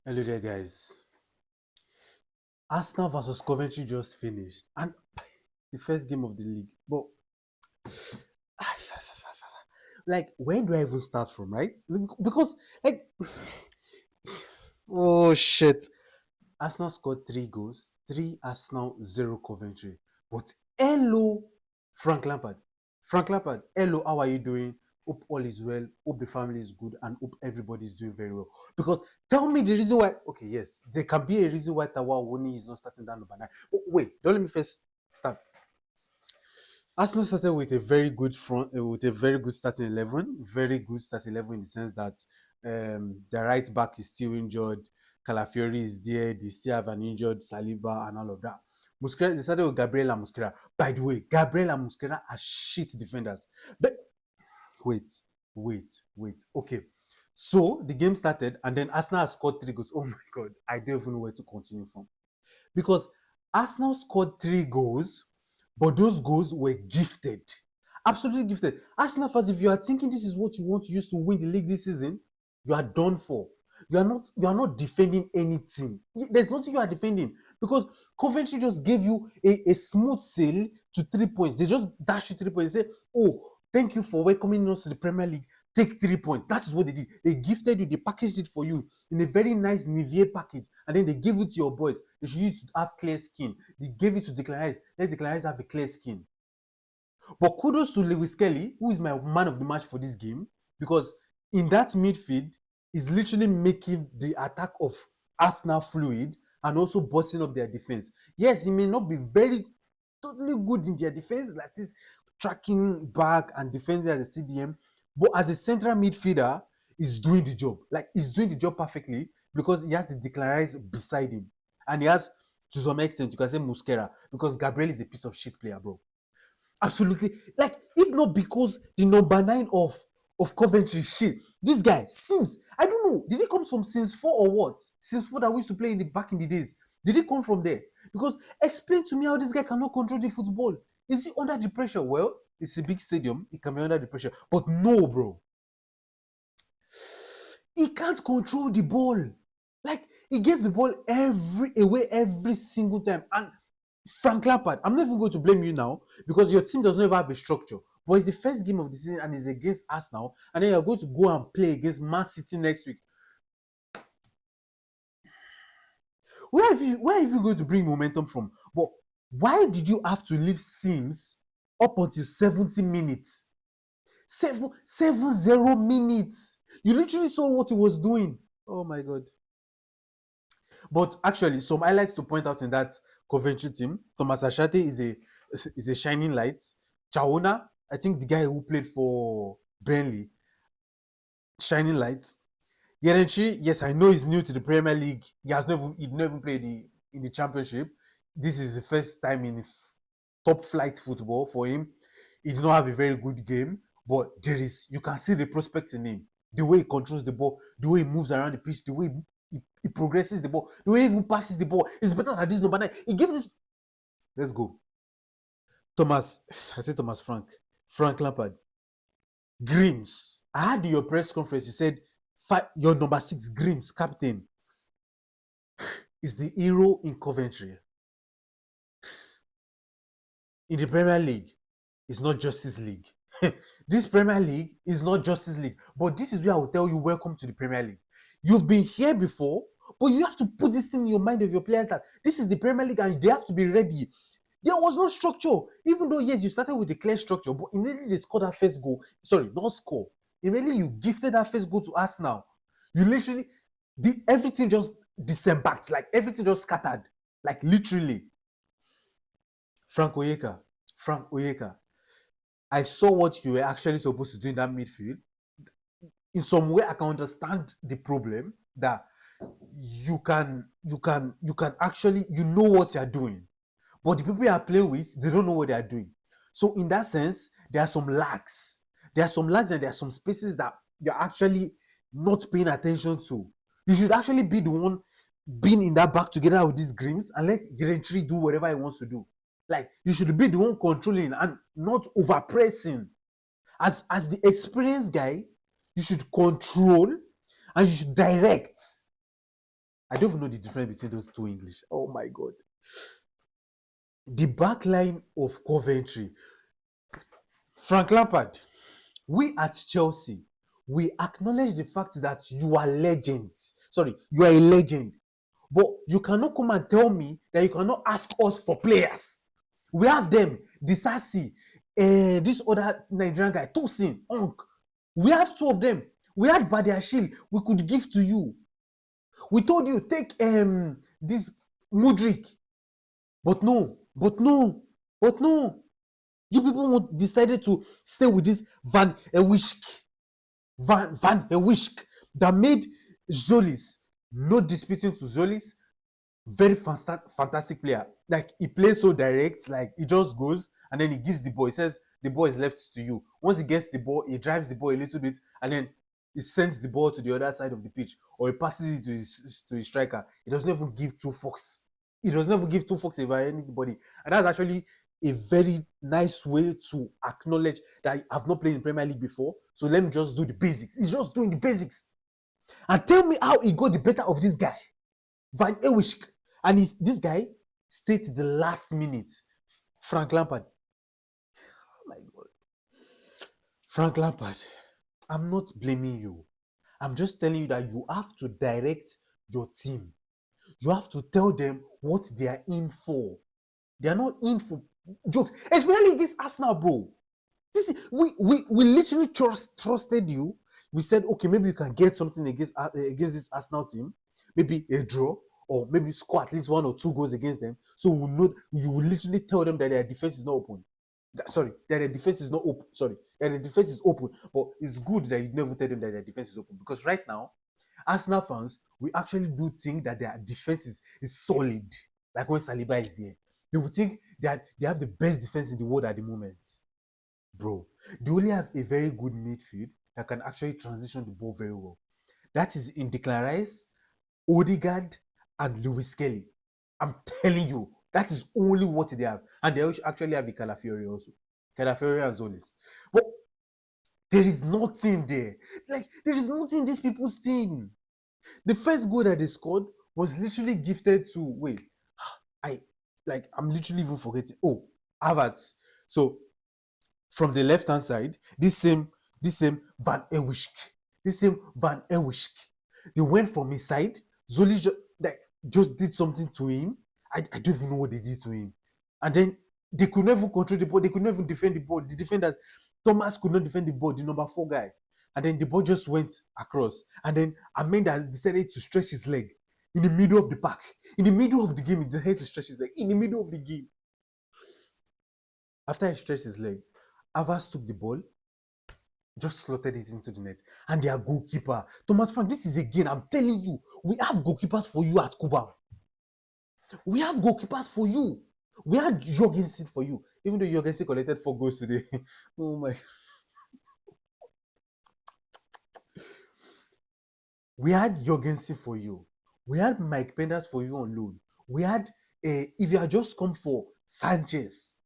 Hello there, guys. Arsenal versus Coventry just finished, and the first game of the league. But like, where do I even start from, right? Because like, oh shit, Arsenal scored 3 goals, 3 Arsenal, 0 Coventry. But hello, Frank Lampard. Frank Lampard, hello, how are you doing? Hope all is well. Hope the family is good, and hope everybody is doing very well. Because tell me the reason why. Okay, yes, there can be a reason why Tawa Woni is not starting that number 9. Oh, wait, don't let me first start. Arsenal started with a very good with a very good starting 11. Very good starting 11 in the sense that the right back is still injured. Calafiori is there. They still have an injured Saliba and all of that. Musquera, they started with Gabriel and Musquera. By the way, Gabriel and Musquera are shit defenders. But wait. Okay. So the game started, and then Arsenal has scored 3 goals. Oh my god, I don't even know where to continue from. Because Arsenal scored 3 goals, but those goals were gifted. Absolutely gifted. Arsenal fans, if you are thinking this is what you want to use to win the league this season, you are done for. You are not defending anything. There's nothing you are defending because Coventry just gave you a smooth sail to 3 points. They just dash you 3 points. They say, oh, thank you for welcoming us to the Premier League. Take 3 points. That is what they did. They gifted you, they packaged it for you in a very nice Nivier package, and then they gave it to your boys. They should use it to have clear skin. They gave it to Declan Rice. Let Declan Rice have a clear skin. But kudos to Lewis Kelly, who is my man of the match for this game, because in that midfield, is literally making the attack of Arsenal fluid and also bossing up their defense. Yes, he may not be very totally good in their defense, like this tracking back and defending as a CDM, but as a central midfielder, he's doing the job. Like he's doing the job perfectly because he has the Declan Rice beside him, and he has to some extent you can say Musquera because Gabriel is a piece of shit player, bro. Absolutely. Like, if not because the number 9 of Coventry shit, this guy Sims, I don't know, did he come from Sims 4 or what? Sims 4 that we used to play in the back in the days. Did he come from there? Because explain to me how this guy cannot control the football. Is he under the pressure? Well, it's a big stadium, he can be under the pressure. But no, bro. He can't control the ball. Like, he gave the ball away every single time. And Frank Lampard, I'm not even going to blame you now because your team does not even have a structure. But it's the first game of the season and it's against us now. And then you're going to go and play against Man City next week. Where are you going to bring momentum from? But why did you have to leave Sims up until 70 minutes? 7-0 minutes. You literally saw what he was doing. Oh my god. But actually, some highlights to point out in that Coventry team: Thomas Ashate is a shining light. Chaona, I think the guy who played for Burnley, shining light. Yerenchi, yes, I know he's new to the Premier League. He never played in the Championship. This is the first time in top flight football for him. He did not have a very good game, but you can see the prospects in him. The way he controls the ball, the way he moves around the pitch, the way he progresses the ball, the way he even passes the ball. It's better than this number 9. He gave this. Let's go. I said Thomas Frank Lampard. Grims. I had your press conference. You said your number 6, Grims, captain, is the hero in Coventry. In the Premier League, it's not Justice League. This Premier League is not Justice League. But this is where I will tell you, welcome to the Premier League. You've been here before, but you have to put this thing in your mind of your players that this is the Premier League and they have to be ready. There was no structure. Even though, yes, you started with a clear structure, but immediately they scored that first goal. Sorry, not score. Immediately you gifted that first goal to us now. You literally, everything just disembarked. Like, everything just scattered. Like, literally. Frank Oyeka, I saw what you were actually supposed to do in that midfield. In some way, I can understand the problem that you can actually, know what you're doing. But the people you are playing with, they don't know what they are doing. So in that sense, there are some lags. There are some lags and there are some spaces that you're actually not paying attention to. You should actually be the one being in that back together with these Grims and let Gentry do whatever he wants to do. Like, you should be the one controlling and not overpressing. As the experienced guy, you should control and you should direct. I don't even know the difference between those two English. Oh my God. The back line of Coventry. Frank Lampard, we at Chelsea, we acknowledge the fact that you are legends. Sorry, you are a legend. But you cannot come and tell me that you cannot ask us for players. We have them, Disasi, this other Nigerian guy, Tosin, Onk. We have two of them. We had Badiashile, we could give to you. We told you, take this Mudrik. But no. You people decided to stay with this Van Ewijk that made Zolis, no disputing to Zolis, very fantastic player. Like, he plays so direct, like he just goes and then he gives the ball. He says the ball is left to you. Once he gets the ball, he drives the ball a little bit and then he sends the ball to the other side of the pitch, or he passes it to his striker. He doesn't even give two fucks. He doesn't even give two fucks about anybody. And that's actually a very nice way to acknowledge that I've not played in Premier League before, so let me just do the basics. He's just doing the basics. And tell me how he got the better of this guy, Van Ewijk. And this guy stayed to the last minute. Frank Lampard. Oh my God. Frank Lampard, I'm not blaming you. I'm just telling you that you have to direct your team. You have to tell them what they are in for. They are not in for jokes, especially against Arsenal, bro. We literally trusted you. We said, okay, maybe you can get something against this Arsenal team, maybe a draw, or maybe score at least 1 or 2 goals against them. So we know you will literally tell them that their defense is not open. That their defense is not open. That their defense is open. But it's good that you never tell them that their defense is open, because right now, Arsenal fans, we actually do think that their defense is solid. Like when Saliba is there, they would think that they have the best defense in the world at the moment. Bro, they only have a very good midfield that can actually transition the ball very well. That is in Declan Rice, Odegaard, and Lewis Kelly. I'm telling you, that is only what they have. And they actually have the Calafiori also. Calafiori and Zolis. But there is nothing there. Like, there is nothing in these people's team. The first goal that they scored was literally gifted to, I'm literally even forgetting. Oh, Havertz. So, from the left-hand side, this same Van Ewijk. They went from his side. Zoli just did something to him. I don't even know what they did to him. And then they could never control the ball. They could never defend the ball. The defenders, Thomas could not defend the ball, the number 4 guy. And then the ball just went across. And then Amenda decided to stretch his leg in the middle of the park. In the middle of the game, he decided to stretch his leg. In the middle of the game. After he stretched his leg, Havertz took the ball, just slotted it into the net. And their goalkeeper, Thomas Frank, this is again, I'm telling you, we have goalkeepers for you at Kuba. We have goalkeepers for you. We had Jorgensen for you. Even though Jorgensen collected 4 goals today. Oh my. We had Jorgensen for you. We had Mike Penders for you on loan. We had, if you had just come for Sanchez,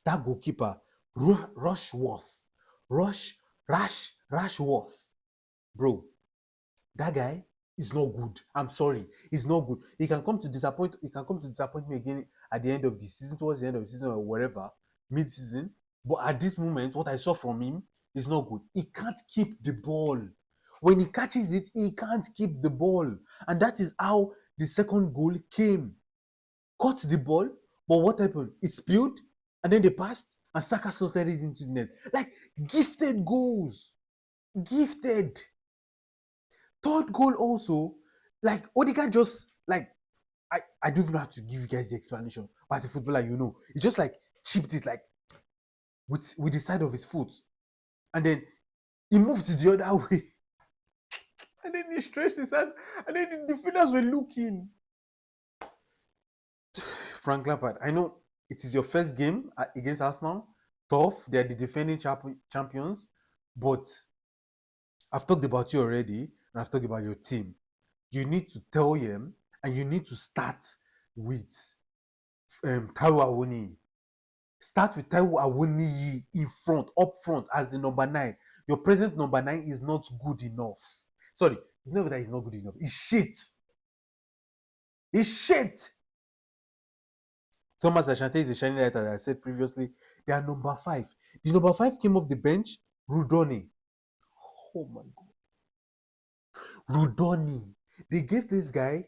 that goalkeeper, Rushworth, bro, that guy is not good. I'm sorry, he's not good. He can come to disappoint me again at the end of the season, towards the end of the season or whatever, mid-season. But at this moment, what I saw from him is not good. He can't keep the ball. When he catches it, he can't keep the ball. And that is how the second goal came. Caught the ball, but what happened? It spilled, and then they passed, and Saka slotted it into the net. Like, gifted goals. Gifted. Third goal also, like, Odegaard just, like, I don't even know how to give you guys the explanation. But as a footballer, you know, he just, like, chipped it, like, with the side of his foot. And then he moved to the other way. And then he stretched his hand. And then the defenders were looking. Frank Lampard, I know it is your first game against Arsenal. Tough. They're the defending champions. But I've talked about you already. And I've talked about your team. You need to tell them. And you need to start with Taiwo Awoniyi. Start with Taiwo Awoniyi in front, up front, as the number 9. Your present number 9 is not good enough. Sorry, it's not that he's not good enough. He's shit. He's shit. Thomas Asante is a shining light, as I said previously. They are number 5. The number 5 came off the bench, Rudoni. Oh my God. Rudoni. They gave this guy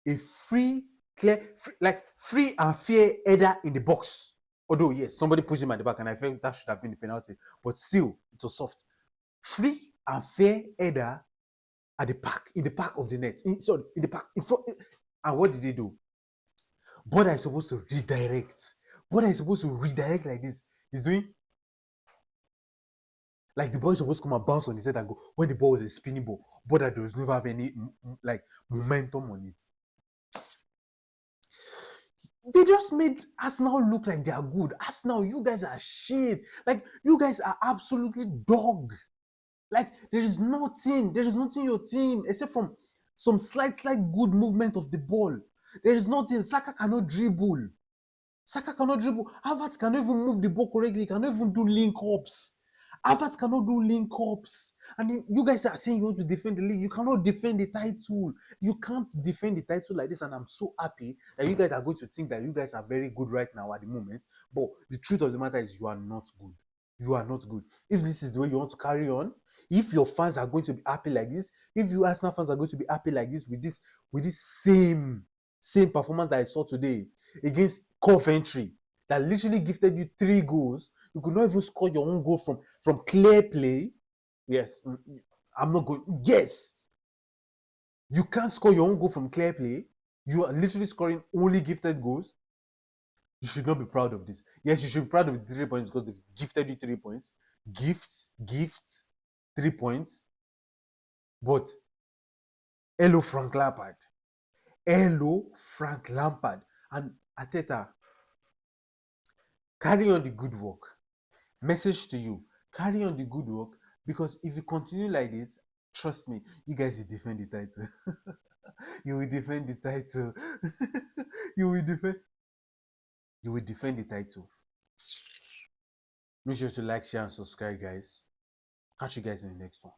a free and fair header in the box. Although, yes, somebody pushed him at the back, and I felt that should have been the penalty. But still, it was soft. Free and fair header at the back, in the back of the net. In the back, in front. And what did he do? Boda is supposed to redirect. Boda is supposed to redirect like this. He's doing like the ball is supposed to come and bounce on his head and go. When the ball was a spinning ball, Boda does never have any like momentum on it. They just made Arsenal look like they are good. Arsenal, you guys are shit. Like, you guys are absolutely dog. Like, there is nothing in your team except from some slight good movement of the ball. There is nothing. Saka cannot dribble. Havertz cannot even move the ball correctly. He cannot even do link-ups. Havertz cannot do link-ups. And you guys are saying you want to defend the league. You cannot defend the title. You can't defend the title like this. And I'm so happy that you guys are going to think that you guys are very good right now at the moment. But the truth of the matter is you are not good. You are not good. If this is the way you want to carry on, if your fans are going to be happy like this, if you Arsenal fans are going to be happy like this with this same performance that I saw today against Coventry, that literally gifted you 3 goals, you could not even score your own goal from clear play. Yes, I'm not going. Yes, you can't score your own goal from clear play. You are literally scoring only gifted goals. You should not be proud of this. Yes, you should be proud of the 3 points because they've gifted you 3 points. Gifts, 3 points. But hello, Frank Lampard. Hello, Frank Lampard. And Arteta, carry on the good work. Message to you, carry on the good work, because if you continue like this, trust me, you guys will defend the title. You will defend the title. You will defend the title. Make sure to like, share, and subscribe, guys. Catch you guys in the next one.